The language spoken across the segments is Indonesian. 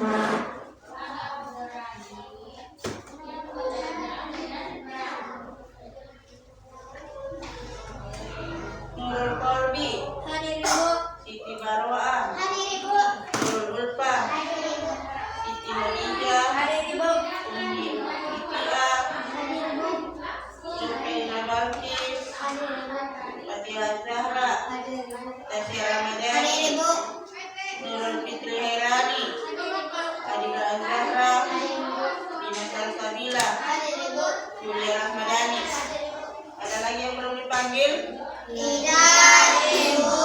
Nurul Kolbi. Hadir Ibu. Siti Barwaah. Hadir Ibu. Nurul Ulfa. Hadir Ibu. Siti Khadijah. Hadir Ibu. Umi Itia. Hadir Ibu. Sufina Balkis. Hadir Ibu. Fatia Zahra. Hadir Ibu. Tasya Hadir Ramadhani. Ibu. Nurul Fitri Hairani. Hadir Ibu. Adila Zahra. Hadir Ibu. Dina Salsabila. Hadir Ibu. Julia Rahmadani. Ada lagi yang belum dipanggil? Tidak Ibu.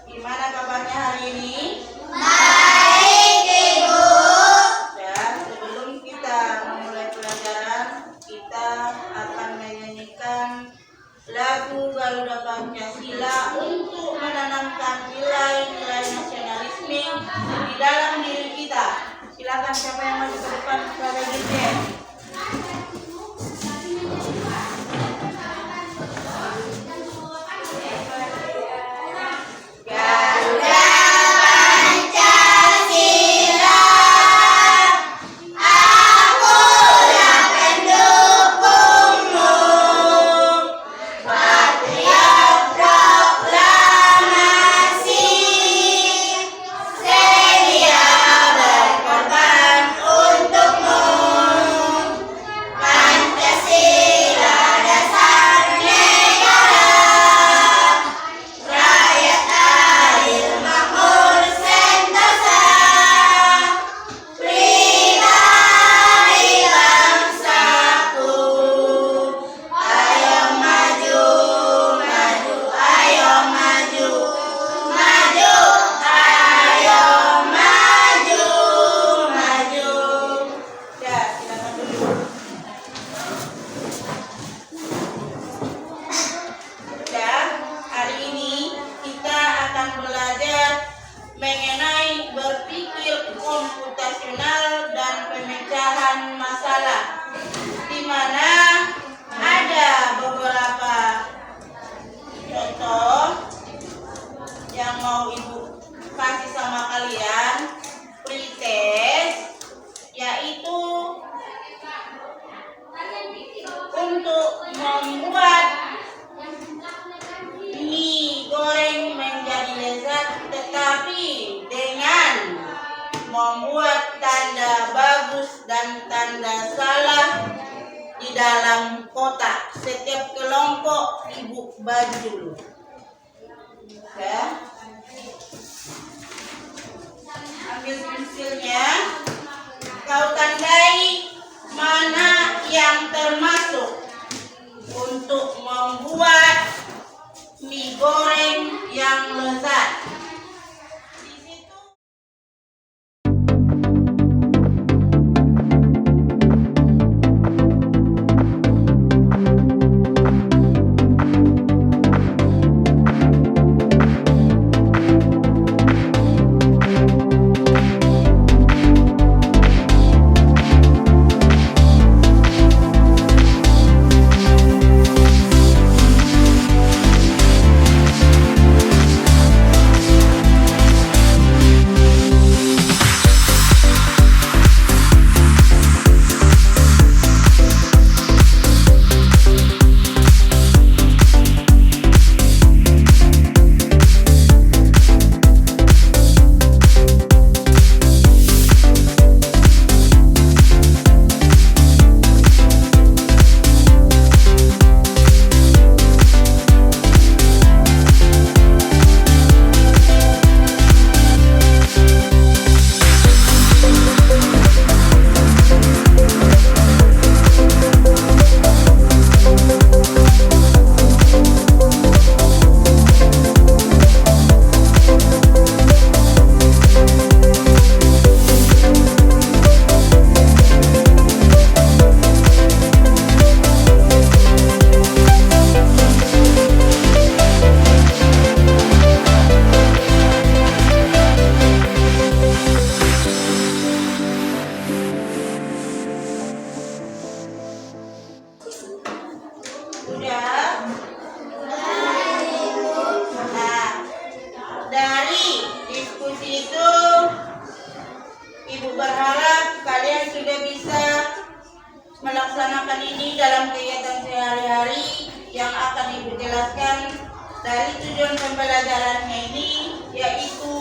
Gimana kabarnya hari ini? Baik Ibu. Dan sebelum kita memulai pelajaran, kita akan menyanyikan lagu Garuda Pancasila untuk menanamkan nilai-nilai nasionalisme di dalam diri kita. Silakan siapa yang maju ke depan kepada dirjen. Garuda Pancasila, akulah pendukungmu. Patriot proklamasi, sedia berkorban untukmu. Pancasila dasar negara, rakyat adil makmur sentosa, pribadi bangsaku. Ayo maju, maju, ayo maju, maju, ayo maju, maju. Ya, silakan dulu. Dan hari ini kita akan belajar mengenai berpikir komputasional dan pemecahan masalah, di mana ada beberapa contoh yang mau Ibu kasih sama kalian pretest, yaitu untuk membuat mie goreng menjadi lezat, tetapi dengan membuat tanda bagus dan tanda salah di dalam kotak. Setiap kelompok Ibu bagi dulu. Ya. Ambil pensilnya, kau tandai mana yang termasuk untuk membuat mie goreng yang lezat. Di situ Ibu berharap kalian sudah bisa melaksanakan ini dalam kegiatan sehari-hari yang akan Ibu jelaskan. Dari tujuan pembelajarannya ini yaitu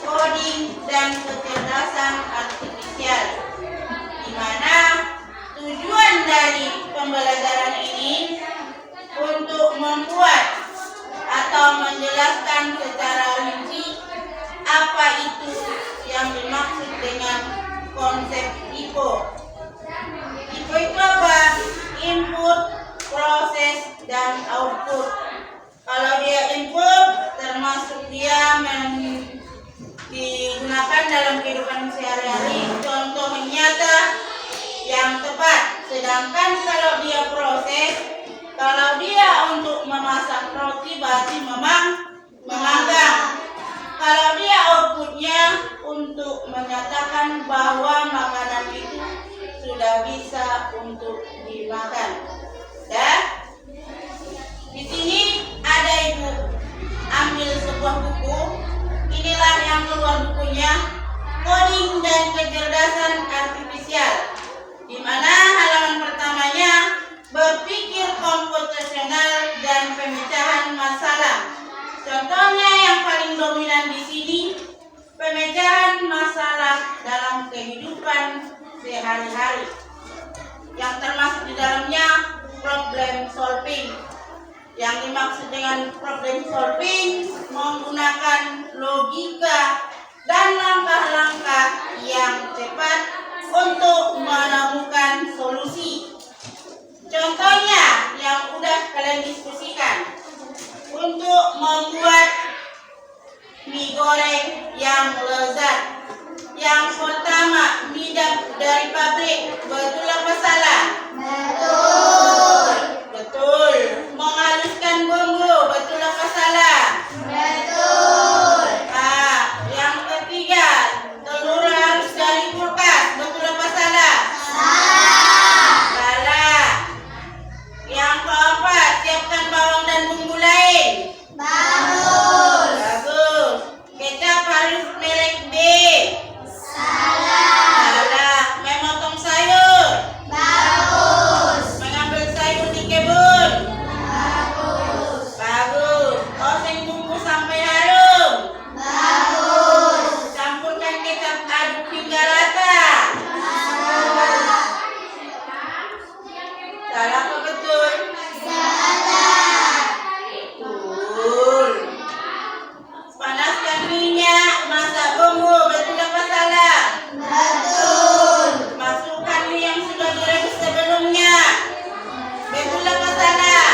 coding dan kecerdasan artifisial, di mana tujuan dari pembelajaran ini untuk membuat atau menjelaskan secara rinci apa itu yang dimaksud dengan konsep IPO. IPO itu apa? Input, proses, dan output. Kalau dia input, termasuk dia digunakan dalam kehidupan sehari-hari, contoh nyata yang tepat. Sedangkan kalau dia proses, kalau dia untuk memasak roti berarti memanggang. Kalau dia outputnya untuk menyatakan bahwa makanan itu sudah bisa untuk dimakan. Dan di sini ada Ibu ambil sebuah buku. Inilah yang keluar bukunya, Coding dan Kecerdasan Artifisial, di mana halaman pertamanya berpikir komputasional dan pemecahan masalah. Contohnya yang paling dominan di sini, pemecahan masalah dalam kehidupan sehari-hari, yang termasuk di dalamnya problem solving. Yang dimaksud dengan problem solving menggunakan logika dan langkah-langkah yang cepat untuk menemukan solusi. Contohnya yang udah kalian diskusikan, untuk membuat mie goreng yang lezat. Yang pertama, mie dari pabrik, betul apa salah? Betul. Betul. Menghaluskan bumbu, betul apa salah? Betul. Yang ketiga, telur harus dari kulkas, betul apa salah? Salah. Yang keempat, siapkan bawang dan bumbu lain. Bagus. Bagus. Kecap harus merek B. Salah. Memotong sayur. Bagus. Mengambil sayur di kebun. Bagus. Bagus. Oseng bumbu sampai harum. Bagus. Campurkan kecap aduk hingga rata. Salah apa betul? Salah. Betul. Panaskan minyak, masak bumbu, betul apa salah? Betul. Masukkan mie yang sudah direbus sebelumnya, betul apa salah?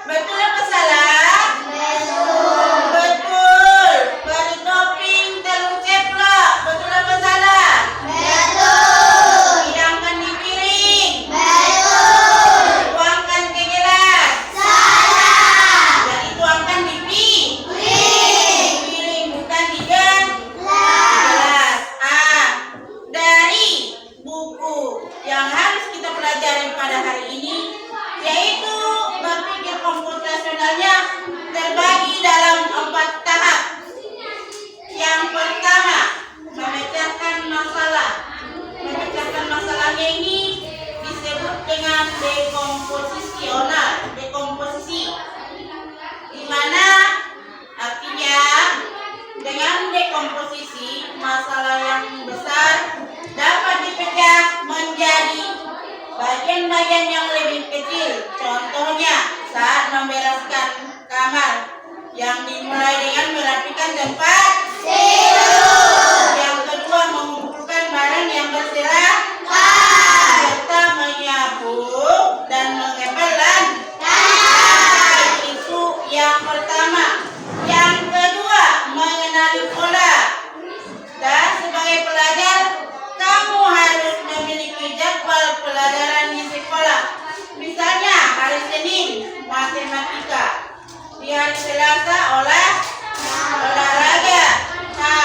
Betul apa salah? Betul. Betul. Beri topping telur ceplok, betul apa salah? Betul. Hidangkan di piring, Betul. tuangkan ke gelas. Salah. Jadi tuangkan di piring, bukan di gelas. Dari buku yang harus kita pelajari pada hari ini, yaitu berpikir komputasionalnya terbagi dalam 4 tahap. Yang pertama, memecahkan masalah. Memecahkan masalahnya ini disebut dengan dekomposisi, di mana artinya dengan dekomposisi masalah yang besar dapat dipecah menjadi bagian-bagian yang lebih kecil. Contohnya saat membereskan kamar, yang dimulai dengan merapikan tempat tidur. Yang kedua, mengumpulkan barang yang berserakan serta menyapu dan mengepel lantai. Itu yang pertama. Yang kedua, mengenali pola. Dan sebagai pelajar, kamu harus memiliki jadwal pelajaran di sekolah. Misalnya hari Senin matematika, di hari Selasa olahraga. Nah,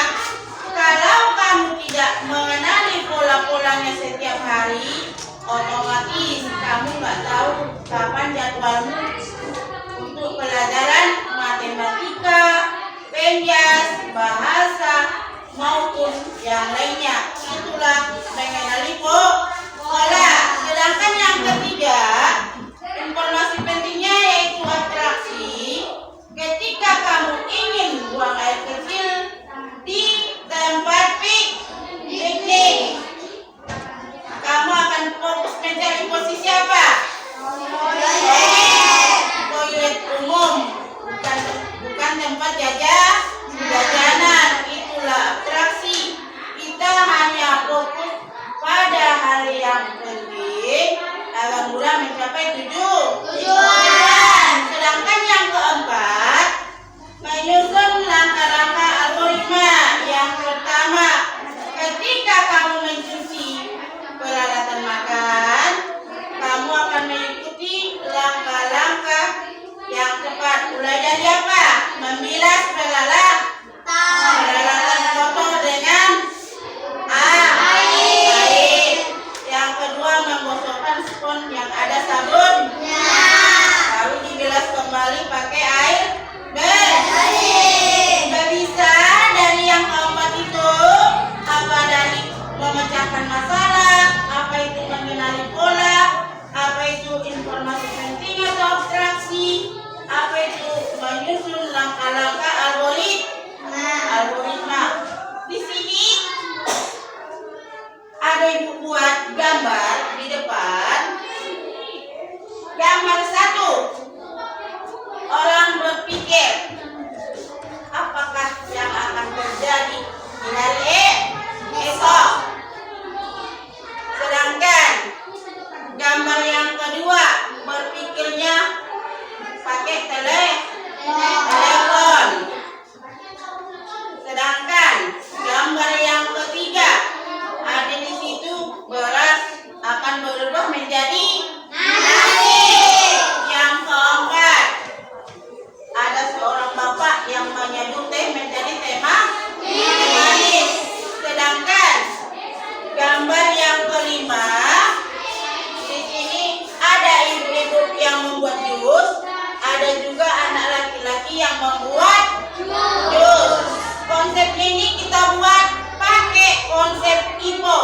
info.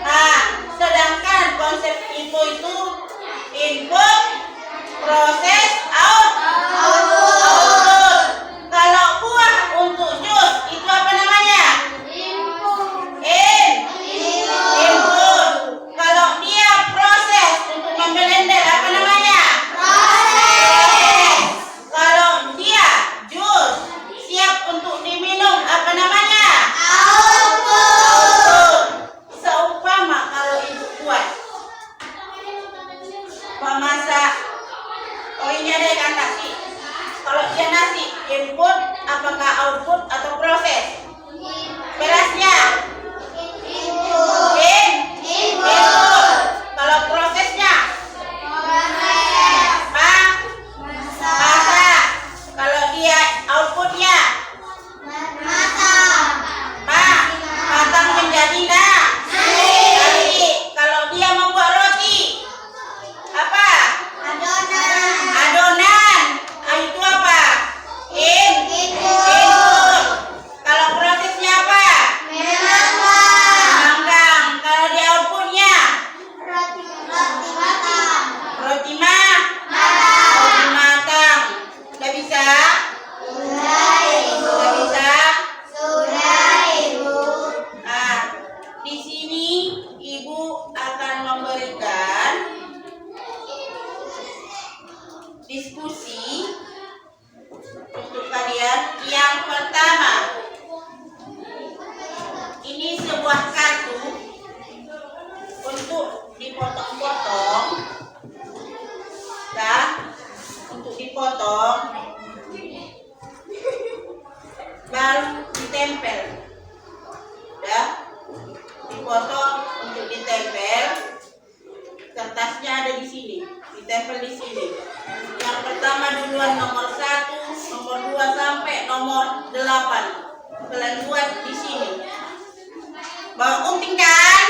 Nah, sedangkan konsep info itu input, proses, output. Kalau buah untuk jus itu apa namanya? Input. Kalau dia proses untuk memblender apa namanya? Proses. Kalau dia jus siap untuk diminum apa namanya? Output. Seumpama kalau ibu buat memasak, oh ini ada ikan nasi. Kalau dia nasi, input apakah output atau proses? Berasnya input. Kalau prosesnya masak. Kalau dia outputnya matang menjadi nasi. Kalau dia membuat roti apa? Adonan. Itu apa? Input. Kalau prosesnya apa? Manggang. Kalau dia outputnya roti matang. Sudah bisa? Sudah bisa? Nah, di sini ibu akan memberikan diskusi untuk kalian. Yang pertama, ini sebuah kartu untuk dipotong-potong, dan untuk dipotong baru ditempel. Dah, dipotong untuk ditempel. Kertasnya ada di sini, ditempel di sini. Yang pertama duluan nomor 1, nomor 2 sampai nomor 8. Kalian buat di sini. Bawa gunting kan?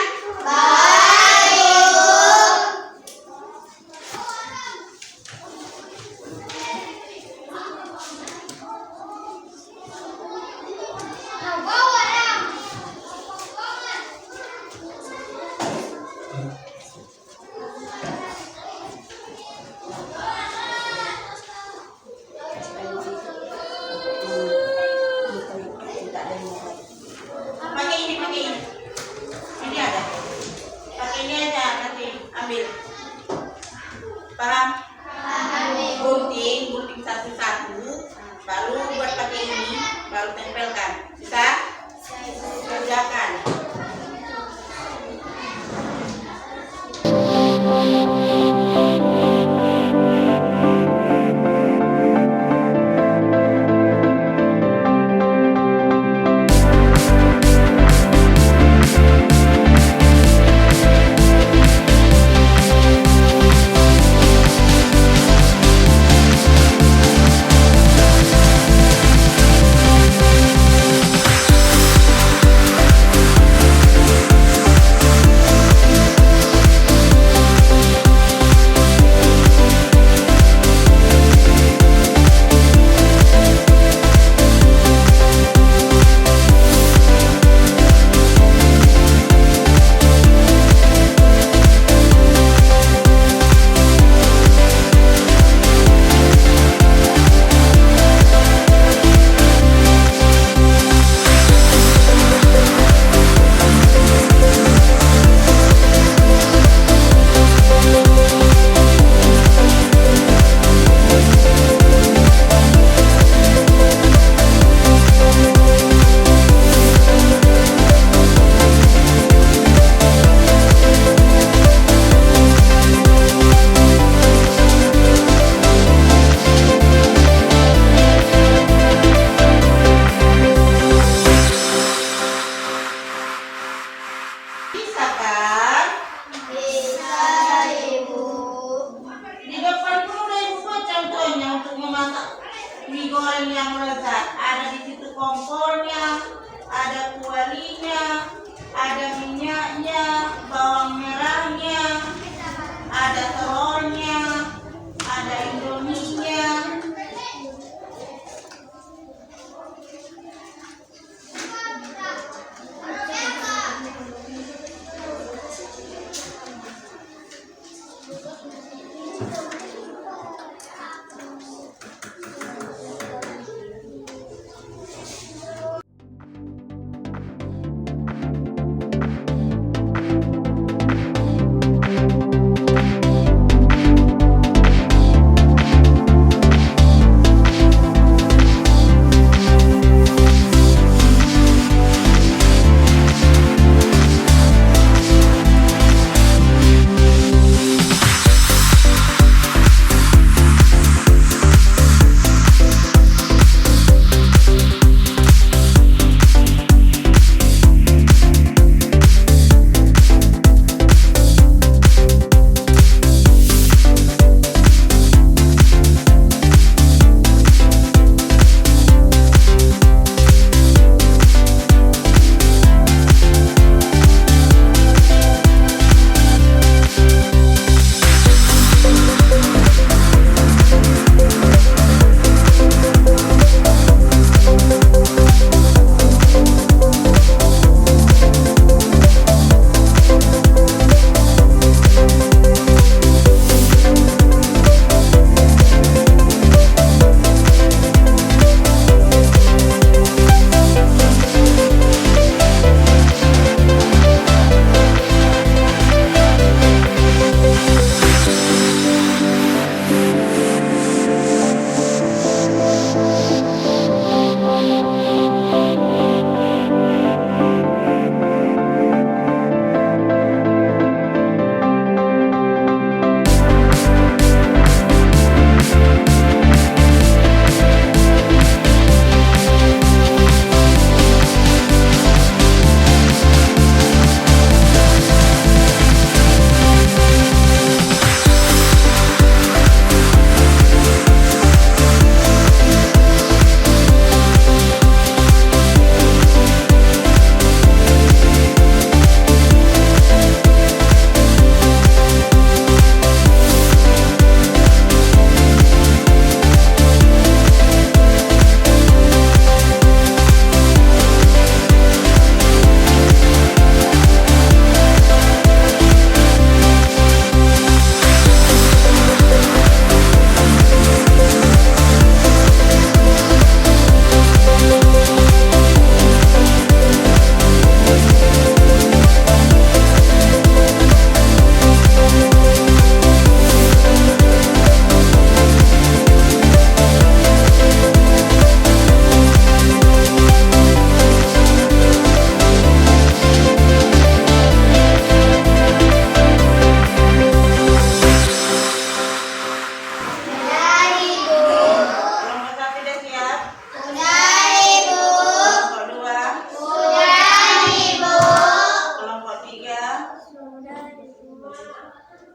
Pakai ini.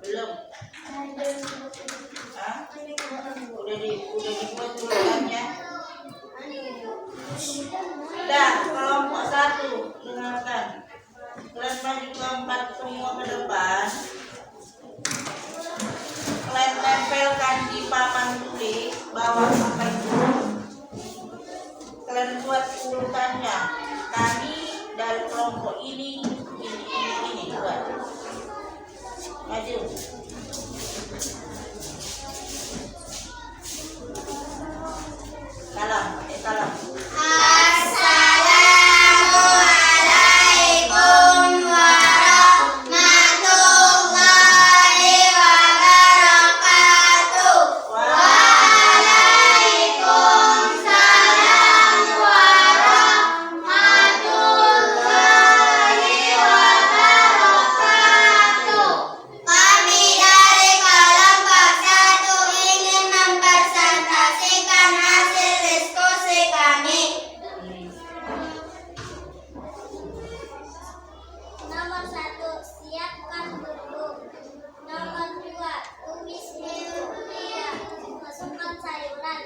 Belum. Hah? Udah dibuat tulisannya. Sudah, kelompok 1 dengarkan. Kalian maju kelompok semua ke depan. Kalian tempelkan di papan tulis bawah papan tulis. Kalian buat urutannya. Kami dari kelompok ini buat. Maju. Salam, salam. Assalamualaikum warahmatullahi wabarakatuh. Waalaikumsalam warahmatullahi wabarakatuh. Kami dari kelompok 1 ingin mempresentasikan hasil diskusi kami. Nomor 1, siapkan buku. Nomor 2, tumis menunya. Masukkan sayuran.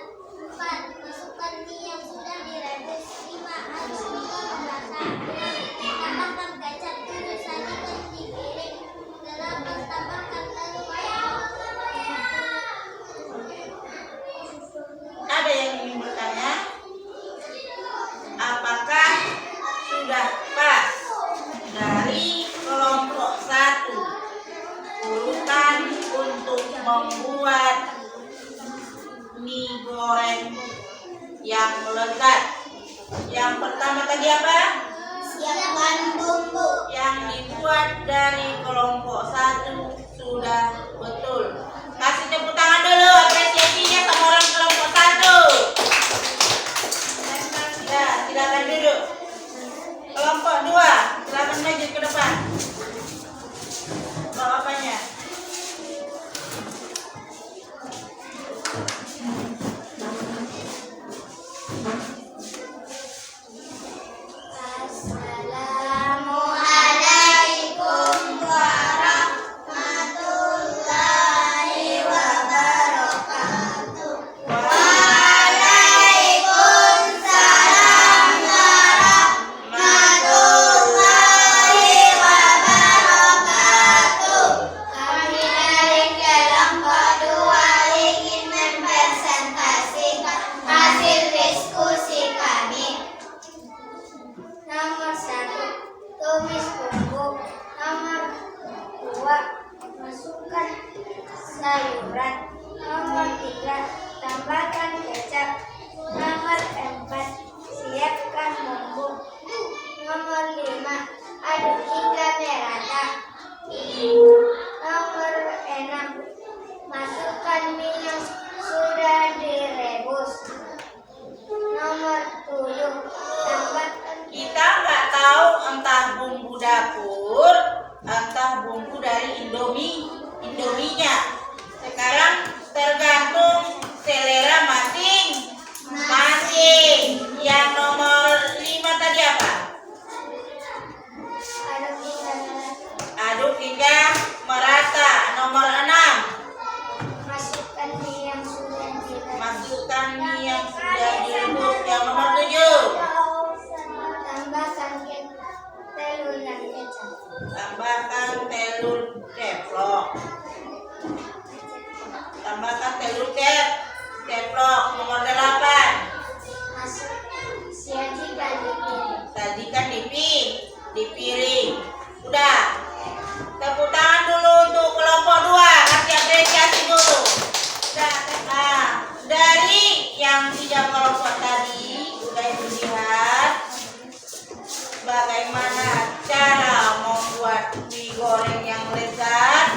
4, masukkan mie yang sudah direbus. 5, aduk hingga merata. 6, tambahkan kecap. 7, sajikan di piring. 8, tambahkan telur. Ada yang ingin bertanya? Apakah sudah pas dari kelompok 1 urutan untuk membuat mie goreng yang lezat? Yang pertama tadi apa? Siapkan bumbu. Yang dibuat dari kelompok 1 sudah betul. Kasih tepuk tangan dulu apresiasinya sama orang kelompok 1. Ya, silakan duduk. Kelompok 2, silakan maju ke depan. Bawa apanya? Assalamualaikum warahmatullahi wabarakatuh. Waalaikumsalam warahmatullahi wabarakatuh. Kami dari kelompok 2 ingin mempresentasikan hasil diskusi kami. Nomor 1, tumis bumbu. Nomor 2, masukkan sayuran. Nomor 3, tambahkan kecap. Nomor 4, siapkan bumbu. Nomor 5, aduk hingga merata. Nomor 6, masukkan mie yang sudah direbus. Nomor 7, tambahkan Kita nggak tahu entah bumbu dapur, entah bumbu dari Indominya. Sekarang tergantung selera masing-masing. Yang nomor 5 tadi apa? aduk hingga merata. Aduk hingga merata. Nomor 6, Masukkan mie yang sudah direbus. masukkan mie yang sudah direbus. Yang nomor 7, Tambahkan telur dan kecap. tambahkan telur ceplok. Tambahkan telur ceplok. Nomor 8, Sajikan di piring. sajikan di piring. Udah. Tepuk tangan dulu untuk kelompok 2. Kasih apresiasi dulu. Udah. Nah, dari yang 3 kelompok tadi udah dilihat bagaimana cara membuat mie goreng yang lezat.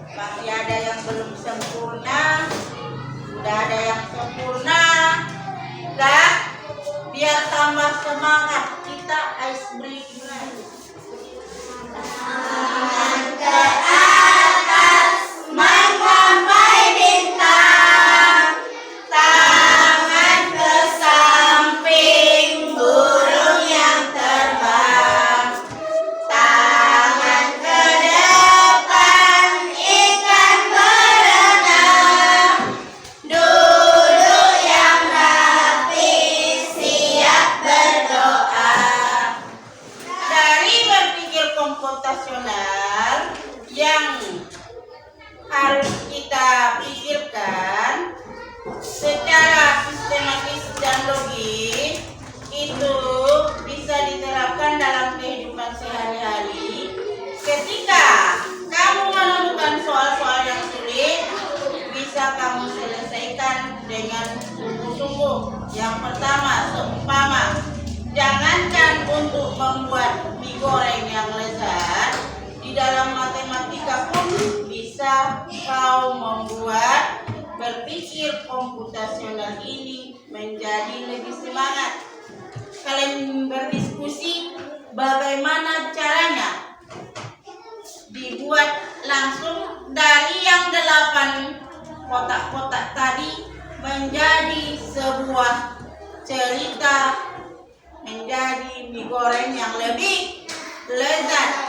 Masih ada yang belum sempurna, udah ada yang sempurna. Udah, biar tambah semangat kita ice breaking lagi. Tangan ke atas, menggapai bintang. Tangan ke samping, burung yang terbang. Tangan ke depan, komputasional yang harus kita pikirkan secara sistematis dan logis, itu bisa diterapkan dalam kehidupan sehari-hari. Ketika kamu menemukan soal-soal yang sulit, bisa kamu selesaikan dengan sungguh-sungguh. Yang pertama, seumpama jangankan untuk membuat mie goreng yang lezat, di dalam matematika pun bisa kau membuat berpikir komputasional ini menjadi lebih semangat. Kalian berdiskusi bagaimana caranya dibuat langsung dari yang 8 kotak-kotak tadi menjadi sebuah cerita, menjadi mie goreng yang lebih lezat.